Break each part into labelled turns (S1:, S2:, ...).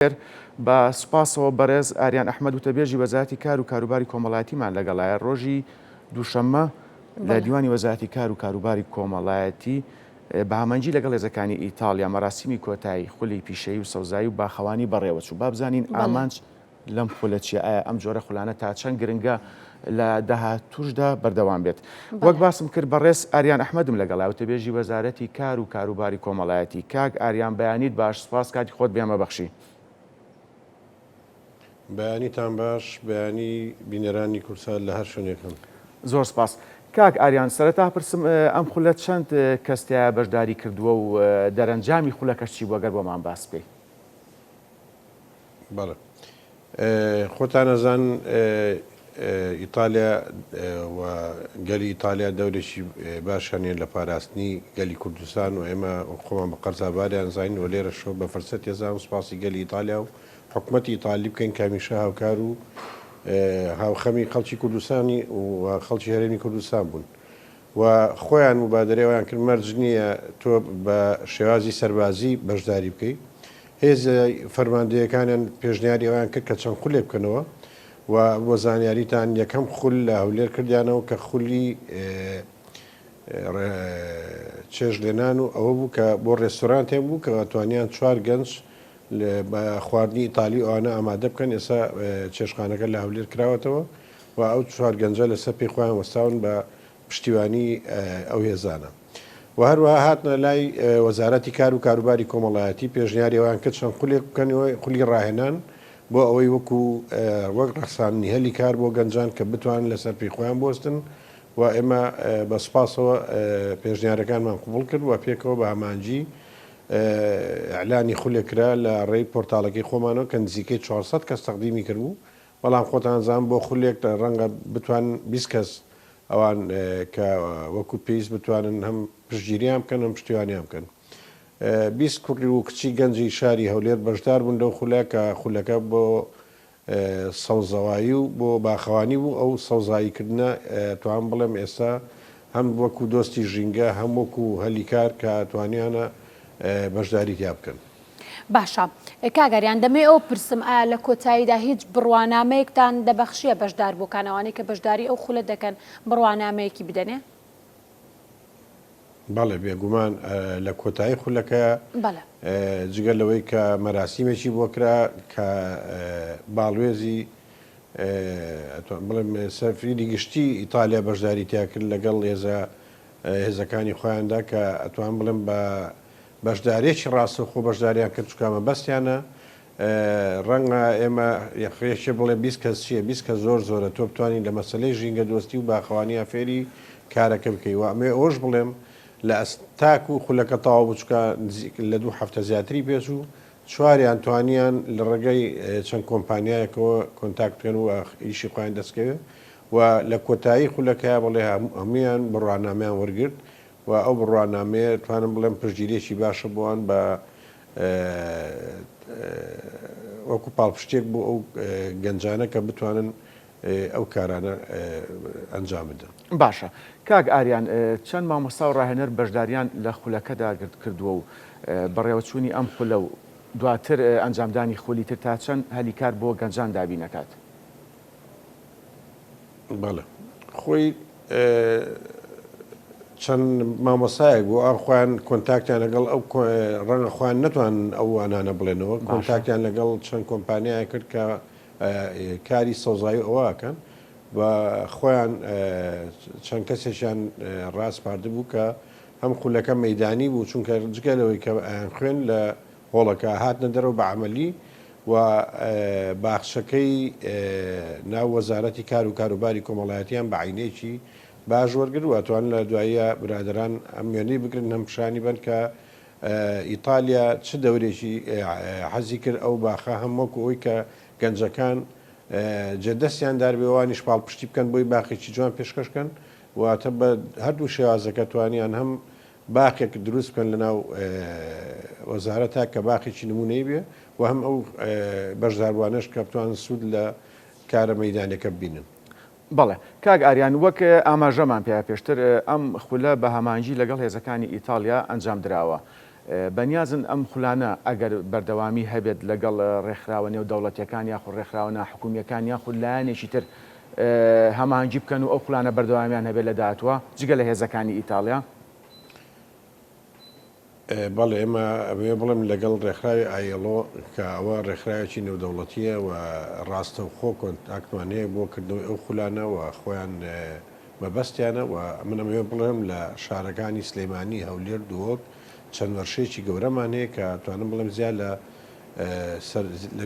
S1: بە سوپاسەوە بەڕێز ئاریان ئەحمەد وتەبێژی وەزارەتی کار و کاروباری کۆمەڵایەتیمان لەگەڵایە ڕۆژی دووشەممە لە دیوانی وەزارەتی کار و کاروباری کۆمەڵایەتی بە هەمەنگی لەگەڵ هێزەکانی ئیتاڵیا مەراسیمی کۆتایی خولی پیشەیی و سەوزایی و باخەوانی بەڕێوەچوو با بزانین ئامانج لەم خولە چیە ئایا ئەم جۆرە خولانە تا چەند گرنگە لە داهاتووشدا بەردەوام بێت وەک باسم کرد بەڕێز ئاریان ئەحمەدم لەگەڵا وتەبێژی وەزارەتی کار و کاروباری کۆمەڵایەتی کاک ئاریان بەیانیت باش سپاس کاتی خۆت بێمە بەخشی
S2: بەیانیتان باش بەیانی بینەرانی کورسان لە هەر شوێنێکم
S1: زۆر سپاس کاک ئاریان سەرەتا پرسم ئەم خولە چەند کەستەیە بەشداری کردووە و دەرەنجامی خولەکەش چی بووە گەر بۆمان باس بکەی
S2: بەڵێ خۆتان ئەزان ئیتالیا و گەلی ئیتالیا دەورێکی باشانیان لە پاراستنی گەلی کوردستان و ئێمە خۆمان بە قەرزاباریان زین و لێرە شۆ بە فرسەت ێزان سپاسی گەلی ئیتالیا و حکوومەتی ئیتالی بکەین کامیشە هاوکار و هاوخەمی خەڵکی کوردستانی و خەڵکی هەرێمی کوردستان بوون و خۆیان مبادرەوەیان کرد مەرج نییە تۆ بە شێوازی سەربازی بەشداری بکەیت هێز فەرماندەیەکانیان پێشنیاری ئەویان کرد کە چەند خولێ بکەنەوە و بۆ زانیاریتان یەکەم خول لە هەولێر کردیانەوە کە خولی چێژ لێنان و ئەوە بوو کە بۆ ڕێستۆرانتێن بوو کە توانیان 4 گەنج بە خواردنی ئیتالی ئەوانە ئامادە بکەن ئێستا چێشخانەکە لە هەولێر کراوەتەوە و ئەو 4 گەنجە لەسەر پێی خۆیان وەستاون بە پشتیوانی ئەو هێزانە و هەروەها هاتنە لای وەزارەتی کار و کاروباری کۆمەڵایەتی پێشنیاری ئەویان کرد چەند خولێک بکەنەوە خولی ڕاهێنان بۆ ئەوەی وەک ڕەخسانی هەلی کار بۆ گەنجان کە بتوانن لەسەر پێی خۆیان بۆستن و ئێمە بە سپاسەوە پێشنیارەکانمان قبول کرد و پێکەوە بە هەمانجی ئەعلانی خولێکرا لە ڕێی پۆرتاڵەکەی خۆمانەوە کە نزیکەی 400 کەس تەقدیمی کردبوو بەڵام خۆتان زان بۆ خولێک ڕەنگە بتوان 20 کەس ئەوان کە وەکو پێویست بتوانن هەم پشتگیریان بکەن هەم پشتیوانیان بکەن 20 کوڕی و کچی گەنجی شاری هەولێر بەشدار بوون لەو خولە کە خولەکە بۆ سەوزەوایی و بۆ باخەوانی بوو ئەو سەوزاییکردنە توان بڵێم ئێستا هەم وەکو دۆستی ژینگە هەم وەکو هەلیکار کە توانیانە بەشداری تیا بکەن
S3: باشە کاگەریان دەمێ ئەو پرسم ئایا لە کۆتاییدا هیچ بڕوانامەیەکتان دەبەخشیە بەشدار بۆکانەوانەی کە بەشداری ئەو خولە دەکەن بڕوانامەیەکی بدەنێ
S2: بەڵێ بێگومان لە کۆتایی خولەکە جگە لەوەی کە مەراسیمێکی بۆ کرا کە باڵێزی بڵێم سەفیری گشتی ئیتالیا بەشداری تیا کرد لەگەڵ هێزەکانی خۆیاندا کە ئەتوان بڵێم بە بەشدارێکی ڕاستە خۆ بەشداریان کرد چکامە بەستیانە ڕەنگە ئێمە یەخێکی بڵێ 20 کەس چیە 20 کە زۆر زۆرە تۆ بتوانین لە مەسلەی ژینگە دۆستی و باخەوانی فێری کارەکە بکەی و ئەمێ ئەوش بڵێم لە ئەستاک و خولەکە تاوا بچکە لە 2 هەفتە زیاتری پێچوو چواریان توانیان لە ڕێگەی چەند کۆمپانیایەکەوە کۆنتاکتکەن و ئیشی خۆیان دەستکەوێت و لە کۆتایی خولەکە بڵێ هەمویان بڕوانامەیان وەرگرت و ئەو بڕوانامەیە توانم بڵێم پشتگیرێکی باشە بۆوان بە وەکو پاڵپشتێک بۆ ئەو گەنجانە کە بتوانن ئەو کارانە ئەنجام بدەن
S1: باشە کاک ئاریان چەند مامۆستا و ڕاهێنەر بەشداریان لە خولەکەدا کردووە و بەڕێوەچوونی ئەم خولە و دواتر ئەنجامدانی خولی تر تا چەند هەلیکار بۆ گەنجان دابی نەکات
S2: بەڵێ خۆی چەند مامۆسایەک بۆ ئەو خۆیان کۆنتاکتیان لەگەڵ ئەو ڕەنگە خۆیان نەتوان ئەو ئەنانە بڵێنەوە کۆنتاکتیان لەگەڵ چەند کۆمپانیای کرد کە کاری سەوزایی ئەوواکەن و خۆیان چەند کەسێکیان ڕاست پاردبوو کە هەم خولەکە مەیدانی بوو چونکە جگەلەوەی کە خوێن لە هۆڵەکە هاتنە دەرەوە بە عەمەلی و باخچەکەی ناو وەزارەتی کار و کاروباری کۆمەڵایەتیان بە عینێکی باش وەرگروە توان لە دواییە برادران ئەم وێنەی بگرن هەم پیشانی بن کە ئیتالیا چ دەورێکی حەزی کرد ئەو باخە هەم وەکو ئەوی کە گەنجەکان جێدەستیان داربێوانی شپاڵ پشتی بکەن بۆی باخێکی جوان پێشکەشکەن واتە بە هەردوو شێوازەکە توانیان هەم باخێک دروست بکەن لەناو وەزارەتە کە باخێکی نمونەی بێ و هەم ئەو بەشداروانش کە بتوان سوود لە کارە مەیدانەکە ببینن
S1: بەڵێ کاک ئاریان وەک ئاماژەمان پێ پێشتر ئەم خولە بە هەمانجی لەگەڵ هێزەکانی ئیتالیا ئەنجام درراوە بەنیازن ئەم خولانە ئەگەر بەردەوامی هەبێت لەگەڵ ڕێکخراوە نێو دەوڵەتیەکان یاخود ڕێکخراوە ناحکومیەکان یاخود لایەنێکی تر هەمانگی بکەن و ئەو خولانە بەردەوامیان هەبێت لە داهاتوە جگە لە هێزەکانی ئیتالیا.
S2: بەڵێ ئێمە ئەوێ بڵێم لەگەڵ ڕێکخراوی ئایلۆ کە ئەوە ڕێکخراوێکی نێودەوڵەتیە و ڕاستە و خۆ کۆنتاکتوانەیە بۆ کردنەوەی ئەو خولانە و خۆیان مەبەستیانە و من ئەمەوێ بڵێم لە شارەکانی سلەیمانی هەولێر دووەک چەند وەرشێکی گەورەمان هەیە کە توانم بڵێم زیاد لە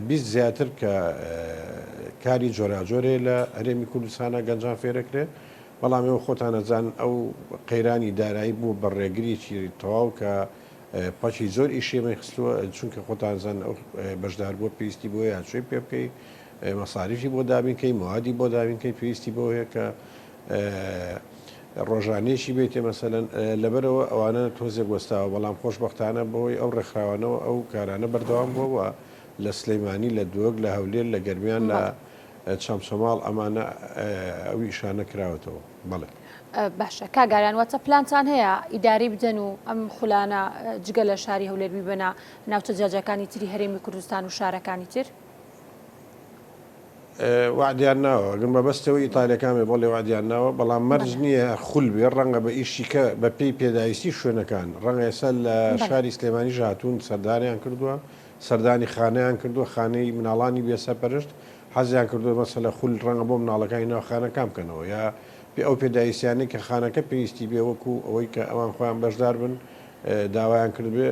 S2: 20 زیاتر کە کاری جۆراجۆرێ لە هەرێمی کوردستانە گەنجان فێرەکرێ بەڵام ئێوە خۆتانەزان ئەو قەیرانی دارایی بوو بە ڕێگریکی تەواو کە پاچی زۆر ئیشێمەی خستووە چونکە خۆتانزان ئەو بەشدار بۆ پێویستی بۆ یا شوێ پێ بکەی مەساریفی بۆ دابینکەی موادی بۆ دابینکەی پێویستی بۆ هەیە کە ڕۆژانێشی بێتێ مەسەلەن لەبەرەوە ئەوانە تۆزێک وەستاوە بەڵام خۆشبەختانە بۆی ئەو ڕێکخراوانەوە ئەو کارانە بەردەوام بووە لە سلەیمانی لە دووەک لە هەولێر لە گەرمیان لە چەمسەماڵ ئەمانە ئەوی شانە کراوەتەوە بڵێ.
S3: باشە کاگاریان واتە پلانتان هەیە ئیداری بدەن و ئەم خولانە جگە لە شاری هەولێر بیبەنە ناوچە جاجەکانی تری هەرێمی کوردستان و شارەکانی تر؟
S2: وعدیان ناوە گەن مەبەستەوەی ئیتالیەکانێ بۆڵێ وعدیان ناوە بەڵام مەرج نییە خول بێ ڕەنگە بە ئیشیکە بە پێی پێداویستی شوێنەکان ڕەنگە ئێستا لە شاری سلێمانی هاتوون سەردانیان کردووە سەردانی خانەیان کردووە خانەی مناڵانی بێسەرپەرشت حەزیان کردووە مەسەلە خول ڕەنگە بۆ مناڵەکانی ناوخانەکان بکەنەوە یا ئەو پێداویستیانەی کە خانەکە پێویستی بێ وەکو ئەوەی کە ئەوان خۆیان بەشدار بن داوایان کرد بێ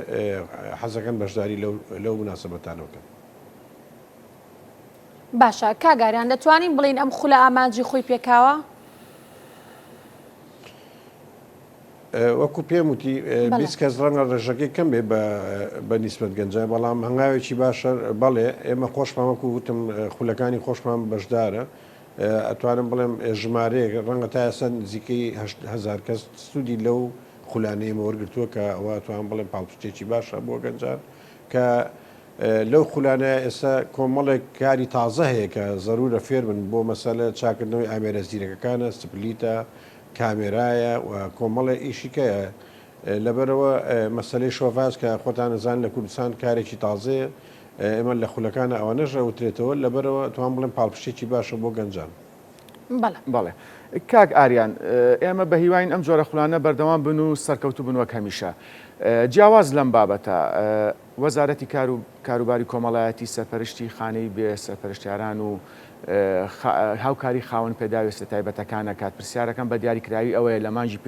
S2: حەزەکەن بەشداری لەو مناسبەتانەوەکەن.
S3: باشە کاگاریان دەتوانین بڵین ئەم خولە ئامانجی خۆی پێکاوە؟
S2: وەکو پێم وتی 20 کەس ڕەنگە ڕێژەکەی کەم بێ بە نیسبەت گەنجای بەڵام هەنگاوێکی باشە بەڵێ ئێمە خۆشمان وەکو وتم خولەکانی خۆشمان بەشدارە ئەتوانم بڵێم ژمارەیە ڕەنگە تا ئێستا نزیکەی 1000 کەس سوودی لەو خولانەیەمە وەرگرتووە کە ئەوە توان بڵێم پاڵپشتێکی باشە بۆ گەنجان کە لەو خولانە ئێستا کۆمەڵێک کاری تازە هەیە کە زەرورە فێر بن بۆ مەسەلە چاکردنەوەی ئامێرە زیرەکەکانە سپلیتە کامێرایە و کۆمەڵە ئیشیکەیە لەبەرەوە مەسلەی شۆڤاز کە خۆتان نەزان لە کوردستان کارێکی تازەیە ئێمە لە خولەکانە ئەوە نەژە وترێتەوە لەبەرەوە توان بڵێن پاڵپشتێکی باشە بۆ گەنجان.
S1: بەڵێ کاک ئاریان ئێمە بە هیواین ئەم جۆرە خولانە بەردەوام بن و سەرکەوتو بنوەک هەمیشە جیاواز لەم بابەتە وەزارەتی کاروباری کۆمەڵایەتی سەرپەرشتی خانەی بێ سەرپەرشتیاران و هاوکاری خاوەن پێداویستە تایبەتەکانە کات پرسیارەکەم بە دیاریکراوی ئەوەیە لە مانجی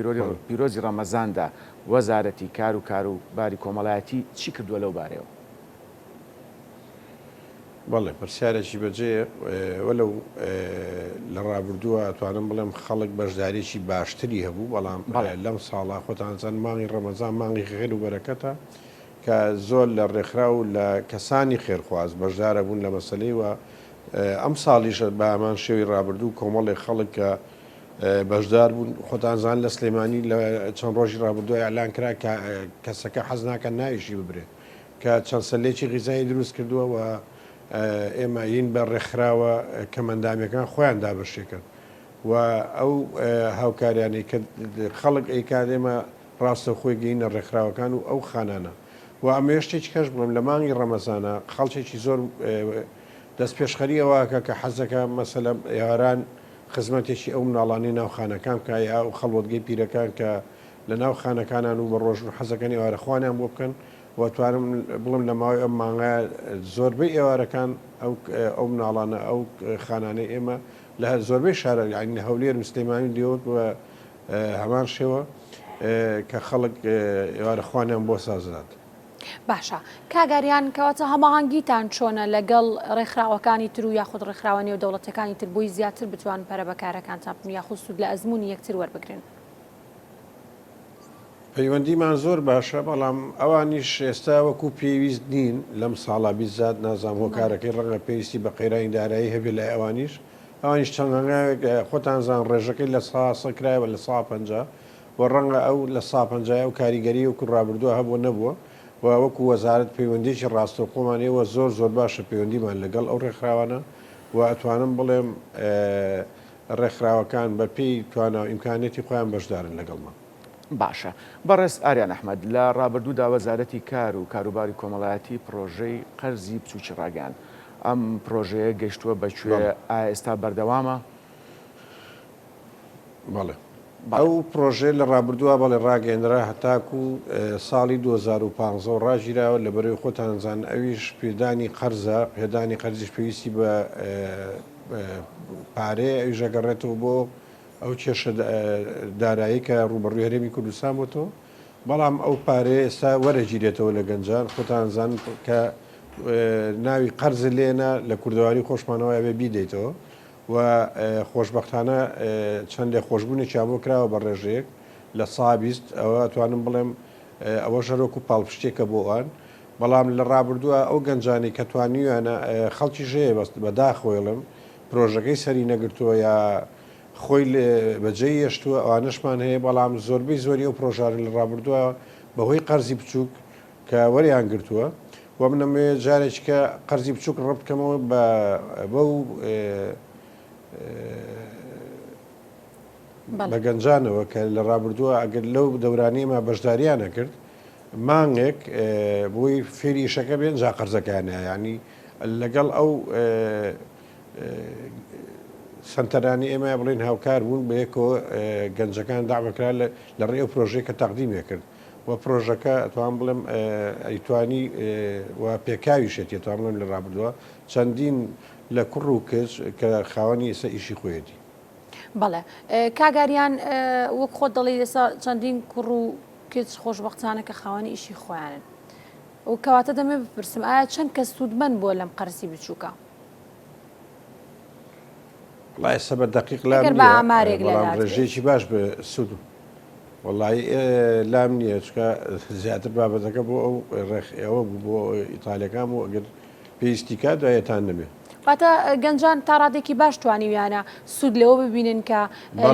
S1: پیرۆزی ڕەمەزاندا وەزارەتی کاروباری کۆمەڵایەتی چی کردووە لەو بارەوە؟
S2: بەڵێ پرسیارێکی بەجێ وەلو لە ڕابردووە توانم بڵێم خەڵک بەشدارێکی باشتری هەبوو بەڵام لەم ساڵا خۆتانزان مانگی ڕەمەزان مانگی خێر و بەرەکەتە کە زۆر لە ڕێکخرا و لە کەسانی خێرخواز بەشدارە بوون لە مەسلەی و ئەم ساڵیشە بە ئەمان شێوی ڕابردوو کۆمەڵی خەڵک کە بەشدار بوون خۆتانزان لە سلەیمانی لە چەند ڕۆژی ڕابردووە ئەلان کرا کەسەکە حەز ناکە ناویشی ببرێ کە چەند سەلێکی غیزایی دروست کردووە و ئێمە این بە ڕێکخراوە کەمەندامیەکان خۆیان دابەشێکن و ئەو هاوکاریانی کە خەڵک ئەیکات ئێمە ڕاستە خۆی گەینە ڕێکخراوەکان و ئەو خانانە و ئەمە شتێکی کەش بڵم لە مانگی ڕەمەزانە خەڵکێکی زۆر دەست پێشخەری ئەوەکە کە حەزەکە مەسەلە یاران خزمەتێکی ئەو مناڵانی ناوخانەکان کە یا ئەو خەڵوەتگەی پیرەکان کە لە ناو خانەکانان و بە ڕۆژ حەزەکەنی ئێوارەخوانیان بۆ بکەن وتوانم بڵم لە ماوەی ئەم مانگە زۆربەی ئێوارەکان ئەو مناڵانە ئەو خانانەی ئێمە لە زۆربەی شارە یعنی هەولێر سلەیمانی دیوت و هەمان شێوە کە خەڵک ئێوارەخوانیان بۆ سازدات.
S3: باشە کاگاریان کەواتە هەماهەنگیتان چۆنە لەگەڵ ڕێکخراوەکانی تر و یاخود ڕێکخراوانی و دەوڵەتەکانی تر بۆی زیاتر بتوان پەرە بەکارەکانتان بن یاخود سوود لە ئەزمموی یەکتر وەربگرن؟
S2: پەیوەندیمان زۆر باشە بەڵام ئەوانیش ئێستا وەکو پێویست نین لەم ساڵا بیزات نازام هۆکارەکەی ڕەنگە پێویستی بە قەیرانی دارایی هەبێ لە ئەوانیش چەندەنگاوێک خۆتانزان ڕێژەکەی لە سەکرایەوە لە 150 و ڕەنگە ئەو لە 150 و کاریگەری وەکو ڕابردووە هەبووە نەبووە و وەکو وەزارەت پەیوەندیی ڕاستەوخۆمانەوە زۆر باشە پەیوەندیمان لەگەڵ ئەو ڕێکخراوانە و ئەتوانم بڵێم ڕێکخراوەکان بە پێی توانە ئیمکانێتی خۆیان بەشدارن لەگەڵمان.
S1: باشە بەڕێز ئاریان ئەحمەد لە ڕابردوودا وەزارەتی کار و کاروباری کۆمەڵایەتی پرۆژەی قەرزی بچووکی ڕاگەیان ئەم پرۆژەیە گەیشتووە بەکوێ ئێستا بەردەوامە؟
S2: بەڵێ ئەو پرۆژێ لە ڕابردووە بەڵێ ڕاگەێنرا هەتاکو ساڵی 2015 ڕاژیراوە لە بەرەوەی خۆتانزان ئەویش پێدانی قەرزە پێدانی قەرزیش پێویستی بە پارێ ئەوی ژەگەڕێتەوە بۆ ئەو کێشە دارایی کە ڕوبەڕووی هەرێمی کوردستان بۆتەوە بەڵام ئەو پارێ ئێستا وەرەگیرێتەوە لە گەنجان خۆتانزان کە ناوی قەرز لێنە لە کوردەواری خۆشمانەوە ئەوێ بیدەیتەوە و خۆشببختانە چەندێ خۆشببوونی چابۆ کراوە بە ڕێژەیەک لە سابیست ئەوە توانم بڵێم ئەوە ژەرۆک و پاڵپشتێکە بۆ ئەوان بەڵام لە ڕابردووە ئەو گەنجانی کە توانیوانە خەڵکی ژەیە بەست بەداخۆڵم پرۆژەکەی سەری نەگرتووە یا خۆی بەجێ هێشتووە ئەوانشمان هەیە بەڵام زۆربەی زۆری ئەو پرۆژارە لە ڕابردووە بەهۆی قەرزی بچووک کە وەریان گرتووە و منەمێ جارێککە قەرزی بچووک ڕبکەمەوە بەو بە گەنجانەوە کە لە ڕابردووە ئەگەر لەو دەورانیمە بەشداریانە کرد مانگێک بۆی فێری ئیشەکە بێن جا قەرزەکانە ینی لەگەڵ ئەو سنتەرانی ئێمە بڵێن هاوکار بوون بەیەکەوە گەنجەکان داوەکرا لە ڕێ پرۆژەیە کە تەقدیمێ کرد و پرۆژەکە ئەتوان بڵێم ئەیتوانی و پێکاویشێتی توان بڵێم لە ڕابردووە چەندین لە کوڕ و کچ کە خاوەنی ئێستا ئیشی خۆیەتی.
S3: بەڵێ کاگاریان وەک خۆ دەڵی ئێستا چەندین کوڕ و کچ خۆشبەختانە کە خاوەنی ئیشی خۆیانن و کەواتە دەمێ بپرسم ئایا چەند کەس سوودمەند بۆ لەم قەرزی بچووکە؟
S2: وڵای ئێستا بە دەقیق لام بەڵام ڕێژەیەکی باش بە سوود وڵی لام نییە چکە زیاتر بابەتەکە بۆ ئەوە بوو بۆ ئیتالەکان و ئەگەر پێویستی کات دوایەتان نەبێ
S3: واتە گەنجان تا ڕادێکی باش توانیویانە سوود لەوە ببینن کە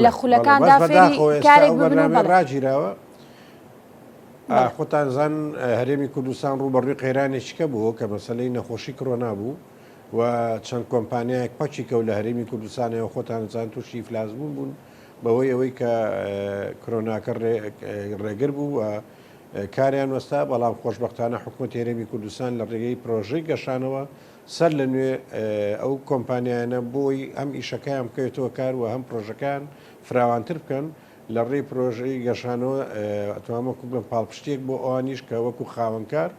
S3: لە خولەکاندا فێری کارێک ببن
S2: ڕاگیراوە خۆتان زان هەرێمی کوردستان ڕوبەڕووی قەیرانێکیکە بوو کە مەسەلەی نەخۆشی کڕۆنا بوو و چەند کۆمپانیایەک پەچیکە و لە هەرێمی کوردستانەوە خۆتان زان تووشی ئیفلاس بوون بەوەی ئەوەی کە کۆرۆناکە ڕێگر بوو و کاریان وەستا بەڵام خۆشببختانە حکوومەت هەرێمی کوردستان لە ڕێگەی پرۆژەی گەشانەوە سەر لە نوێ ئەو کۆمپانیانە بۆی ئەم ئیشەکەیان بکەوێتەوە کار و هەم پرۆژەکان فراوانتر بکەن لە ڕێی پرۆژەی گەشانەوە ئەتوانمەکو بڵم پاڵپشتێک بۆ ئەوانیش کە وەکو خاوەنکار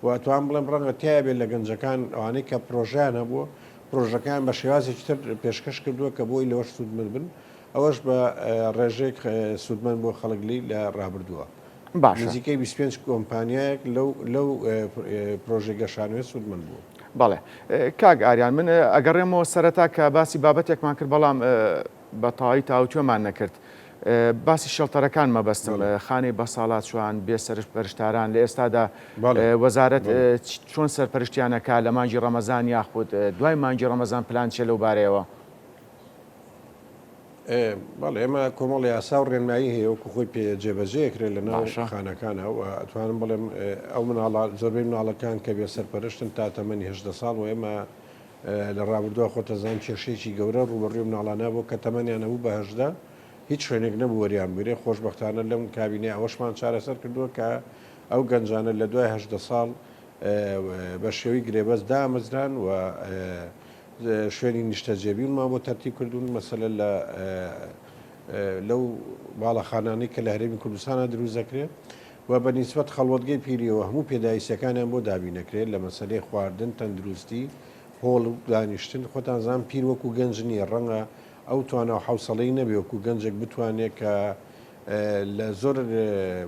S2: و ئەتوان بڵێم ڕەنگە تیا بێت لە گەنجەکان ئەوانەی کە پرۆژیان هەبووە پرۆژەکان بە شێوازێکی تر پێشکەش کردووە کە بۆی لەوەش سوودمەند بن ئەوەش بە ڕێژێک سوودمەند بۆ خەڵکلی لە ڕابردووە نزیکەی 25 کۆمپانیایەک لەو پرۆژەی گەشانوێ سوودمەند بوو.
S1: بەڵێ کاک ئاریان من ئەگەڕێمەوە سەرەتا کە باسی بابەتێکمان کرد بەڵام بە تەواوی تاوتوێمان نەکرد باسی شەڵتەرەکان مەبەستم خانەی بەساڵات چوان بێ سەرپەرشتاران لە ئێستادا وەزارەت چۆن سەرپەرشتیانەکە لە مانگی ڕەمەزان یاخود دوای مانگی ڕەمەزان پلان چێ لەو بارەیەوە؟
S2: بەڵێ ئێمە کۆمەڵی یاسا و ڕێنمایی هەیە وەکو خۆی پێ جێبەجێکرێت لە ناو خانەکانە و ئەتوانم بڵێم ئەو مناڵات زۆربەی مناڵەکان کە بێ سەرپەرشتن تا تەمەنی 18 ساڵ و ئێمە لە ڕابردووە خۆتەزان کێشەیەکی گەورە ڕوبەڕووی مناڵانە بۆ کە تەمەنیانە بوو بە 18 هیچ شوێنێک نەبوو وەریان بێ خۆشببختانە لەم کابینێ ئەوەشمان چارەسەر کردووە کە ئەو گەنجانە لە دوای 18 ساڵ بە شێوەی گرێبەست دامەزران و شوێنی نیشتەجێبیونمان بۆ تەرتیب کردوون مەسەلە لەو باڵەخانانەی کە لە هەرێمی کوردستانە دروست دەکرێت و بە نیسبەت خەڵوەتگەی پیریەوە هەموو پێداویستەکانیان بۆ دابینەکرێت لە مەسەلەی خواردن تەندروستی هۆڵ و دانیشتن خۆتان زان پیر وەکو گەنج نییە ڕەنگە ئەو توانە و حوسەڵەی نەبێ وەکو گەنجێک بتوانێت کە لە زۆر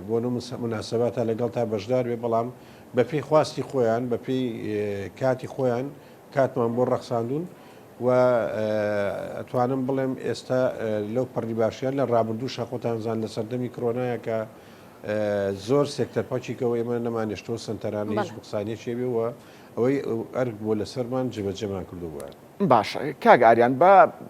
S2: بۆ مناسباتە لەگەڵ تا بەشدار بێ بەڵام بە پێی خواستی خۆیان بە پێی کاتی خۆیان کاتمان بۆ ڕەخساندون و ئەتوانم بڵێم ئێستا لەو پەڕی باشیان لە ڕابردوو شەخۆتان زان لە سەردەمی کڕۆنایە کە زۆر سێکتەر پاچیکەوە ئێمە نەمانێشتەوە سنتەرانی هیچ قسانێکی بێەوە ئەوەی ئەرگ بۆ لەسەرمان جێبەجێمان کردو بووە.
S1: باشە کاک ئاریان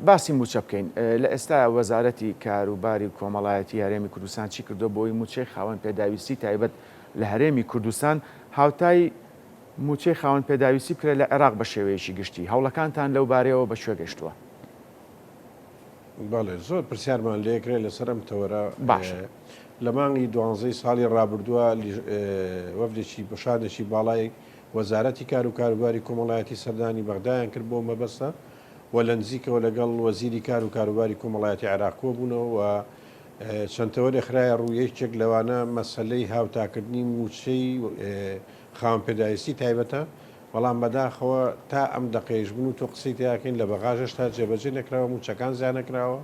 S1: باسی موچە بکەین لە ئێستا وەزارەتی کاروباری کۆمەڵایەتی هەرێمی کوردستان چی کردو بۆی موچەی خاوەن پێداویستی تایبەت لە هەرێمی کوردستان هاوتای موچەی خاوەن پێداویستی بکرێت لە عێراق بە شێوەیەکی گشتی هەوڵەکانتان لەو بارەیەوە بەکوێ گەشتووە؟
S2: بەڵێ زۆر پرسیارمان لێکرێت لەسەر ئەم تەوەرە لە مانگی 12 ساڵی ڕابردووە وەفدێکی بەشادێکی باڵای وەزارەتی کار و کاروباری کۆمەڵایەتی سەردانی بەغدایان کرد بۆ مەبەستە و لە نزیکەوە لەگەڵ وەزیری کار و کاروباری کۆمەڵایەتی عێراق کۆبوونەوە و چەندەوە دەخرایە ڕوویەکێک لەوانە مەسلەی هاوتاکردنی موچەی خاوەن پێداویستی تایبەتە بەڵام بەداخەوە تا ئەم دەقەیش بوون و تۆ قسەی تیاکەین لە بەغاژش تا جێبەجێ نەکراوە موچەکان زیان نەکراوە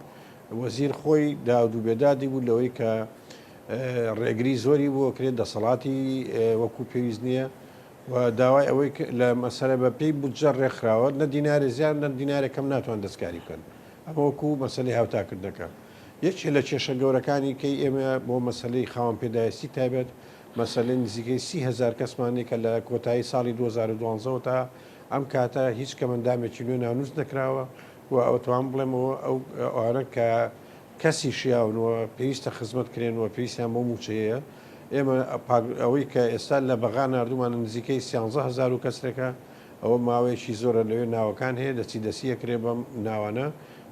S2: وەزیر خۆی داود و بێدادی بوو لەوەی کە ڕێگری زۆری بۆ کرێت دەسەڵاتی وەکو پێویست نییە و داوای ئەوەی لە مەسەرە بە پێی بودجە ڕێکخراوە نە دیناری زیان نە دینارێکم ناتوان دەستکاری بکەن ئەمە وەکو مەسلەی هاوتاکردنەکە یەکێ لە کێشە گەورەکانی کەی ئێمە بۆ مەسلەی خاوەن پێداویستی تایبەت مەسلەی نزیکەی 30,000 کەسمانێک کە لە کۆتایی ساڵی 2012 تا ئەم کاتە هیچ کەمەندامێکی نوێ نانووس نەکراوە و ئەوتوان بڵێمەوە ئەوانە کە کەسی شیاونەوە پێویستە خزمەت کرێنەوە پێویستیان بۆ موچەیە ئێمە ئەوەی کە ئێستا لە بەغا نردومان نزیکەی 13,000 و کەسێکە ئەوە ماوەیەکی زۆرە لەوێ ناوەکان هەیە دەچی دەسیە کرێ بەم ناوانە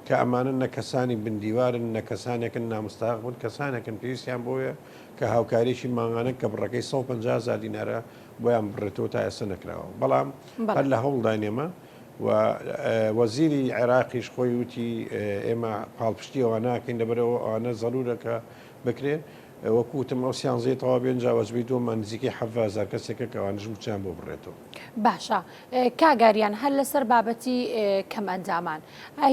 S2: کە ئەمانە نە کەسانی بندیوارن نە کەسانێکن نامستاق بوون کەسانێکن پێویستیان بۆیە کە هاوکاریشی ماغانە کە بڕەکەی 150,000 دینارە بۆیان بڕێتەوە تا ئێستا نەکراوە بەڵام هەر لە هەوڵدانێمە و وەزیری عێراقیش خۆی وتی ئێمە پاڵپشتی ئەوە ناکەین لەبەرەوە ئەوانە زەرورەکە بکرێ وەکوتم ئەو سیانزەی تەوا بێن جاوەزبی دۆمان نزیکەی 7,000 کەسێکە کەوانش موچیان بۆ بڕێتەوە
S3: باشە کاگاریان هەر لەسەر بابەتی کەم ئەنجامان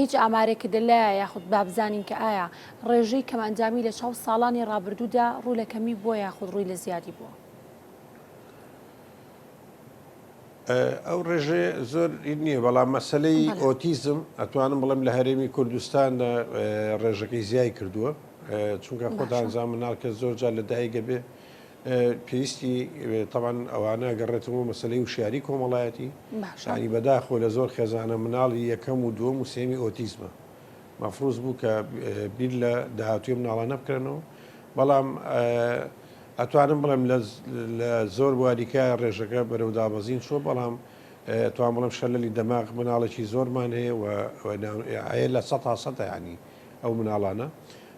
S3: هیچ ئامارێکی دەلایە یاخود بابزانین کە ئایا ڕێژەی کەم ئەنجامی لە چاو ساڵانی ڕابردوودا ڕوو لە کەمی بووە یاخود ڕووی لە زیادی بووە
S2: ئەو ڕێژێ زۆر نییە بەڵام مەسلەی ئۆتیزم ئەتوانم بڵێم لە هەرێمی کوردستاندا ڕێژەکەی زیای کردووە چونکە خۆتان زان مناڵ کە زۆر جار لە دایکە بێ پێویستی تەوان ئەوانە گەڕێتەوە مەسلەی وشیاری کۆمەڵایەتی شانی بەداخۆ لە زۆر خێزانە مناڵی یەکەم و دووەم و سێمی ئۆتیزمە مەفروض بوو کە بیر لە داهاتوی مناڵانە بکرێنەوە بەڵام ئەتوانم بڵێم لە زۆر واریکە ڕێژەکە بەرەو دابەزین شۆ بەڵام توان بڵم شەللی دەماغ مناڵێکی زۆرمان هەیە ئاە لە 100 ینی ئەو مناڵانە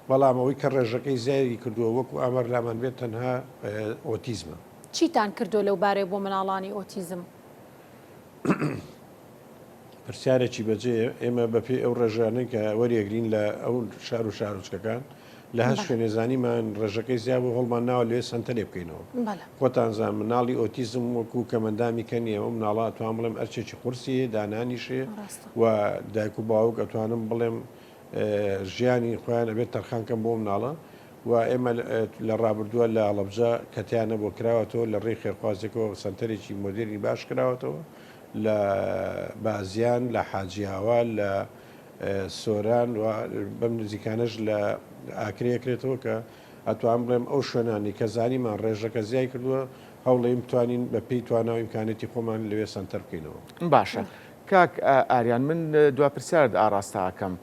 S2: بەڵام ئەوەی کە ڕێژەکەی زیاری کردووە وەکو ئامەر لامان بێت تەنها ئۆتیزمە
S3: چیتان کردو لەو بارەی بۆ مناڵانی ئۆتیزم
S2: پرسیارێکی بەجێ ئێمە بەپێ ئەو ڕێژانەی کە وەریەگرین لە ئەو شار و شارۆچکەکان لە هەست شوێنێزانیمان ڕێژەکەی زیاب و هەڵمان ناوە لێ سنتەرێ بکەینەوە خۆتانزان مناڵی ئۆتیزم وەکو کەمەندامی کەنی ئەوە مناڵات توان بڵێم ئەرچێکی قورسی دانانیشێ و دایک و باوک ئەتوانم بڵێم ژیانی خۆیان ئەبێت تەرخانکەم بۆ مناڵە و ئێمە لە ڕابردووە لە ئەڵەبجا کەتیانە بۆ کراوەتەوە لە ڕێی خێرخوازێکەوە سنتەرێکی مۆدرنی باش کراوەتەوە لە بازیان لە حاجیاوا لە سۆران و بەم نزیکانەش لە ئاکرەکرێتەوە کە ئەتوان بڵێم ئەو شوێنانی کە زانیمان ڕێژەکە زیای کردووە هەوڵی بتوانین بە پێی تواناو ئیمکانێتی خۆمان لەوێ سنتەر بکەینەوە
S1: باشە کاک ئاریان من دو پرسیارت ئاراستاکەم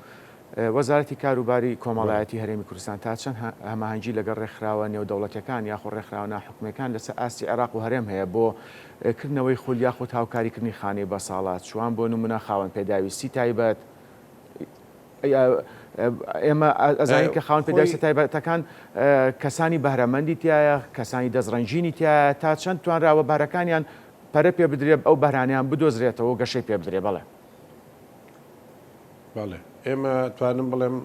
S1: وەزارەتی کاروباری کۆمەڵایەتی هەرێمی کوردستان تا چەند هەماهەنگی لەگەڵ ڕێکخراوە نێودەوڵەتەکان یاخۆ ڕێکخراوە ناحکومەکان لەسەر ئاستی عێراق و هەرێم هەیە بۆ کردنەوەی خول یاخود هاوکاریکردنی خانەی بەساڵات چوان بۆ نمونە خاوەن پێداویستی تایبەت ئێمە ئەزانین کە خاوەن پێداویستی تایبەتەکان کەسانی بەهرەمەندی تایە کەسانی دەستڕەنجینی تایە تا چەند توانراوە بارەکانیان پەرە پێ بدرێ ئەو بەرانیان بدۆزرێتەوە گەشەی پێ بدرێ بڵێ
S2: بەڵێ ئێمە توانم بڵێم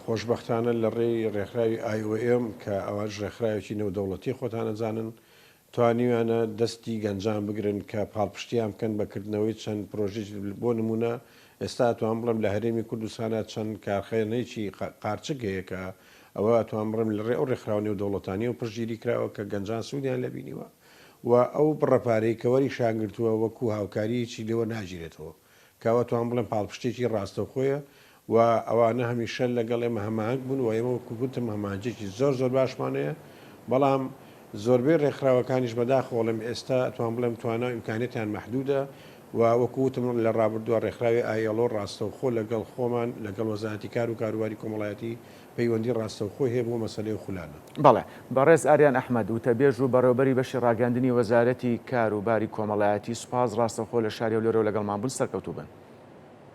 S2: خۆشببختانە لە ڕێی ڕێکخراوی IOM کە ئەوەش ڕێکخراوێکی نێودەوڵەتی خۆتانەزانن توانیوانە دەستی گەنجان بگرن کە پاڵپشتیان بکەن بەکردنەوەی چەند پرۆژێک بۆ نمونە ئێستا توان بڵێم لە هەرێمی کوردستانە چەند کارخانەیەکی قارچک هەیە کە ئەوە توان بڕێم لە ڕێ ئەو ڕێکخراوە نێودەوڵەتانی و پشتگیری کراوە کە گەنجان سوودیان لەبینیوە و ئەو بڕەپارەی کەوەری شانگرتووە وەکو هاوکاریەکی لێوە ناگیرێتەوە کاوە توان بڵێم پاڵپشتێکی ڕاستەوخۆیە و ئەوانە هەمیشە لەگەڵ ئێمە هەماهنگ بوون و ئێمە وەکوگوتم هەمانجێکی زۆر باشمانەیە بەڵام زۆربەی ڕێکخراوەکانیش بەداخۆڵم ئێستا توان بڵێم توانە ئیمکانێتیان مەحدودە و وەکووتم لە ڕابردووە ڕێکخراوی ئایەڵۆ ڕاستەوخۆ لەگەڵ خۆمان لەگەڵ وەزارەتی کار و کاروباری کۆمەڵایەتی پەیوەندی ڕاستەوخۆی هەیە بۆ مەسەلەی خولانە
S1: بەڵێ بەڕێز ئاریان ئەحمەد وتەبێژ و بەڕێوەبەری بەشی ڕاگەاندنی وەزارەتی کاروباری کۆمەڵایەتی سوپاس ڕاستەوخۆ لە شاری و لێرە لەگەڵمان بوون سەرکەوتوو بن.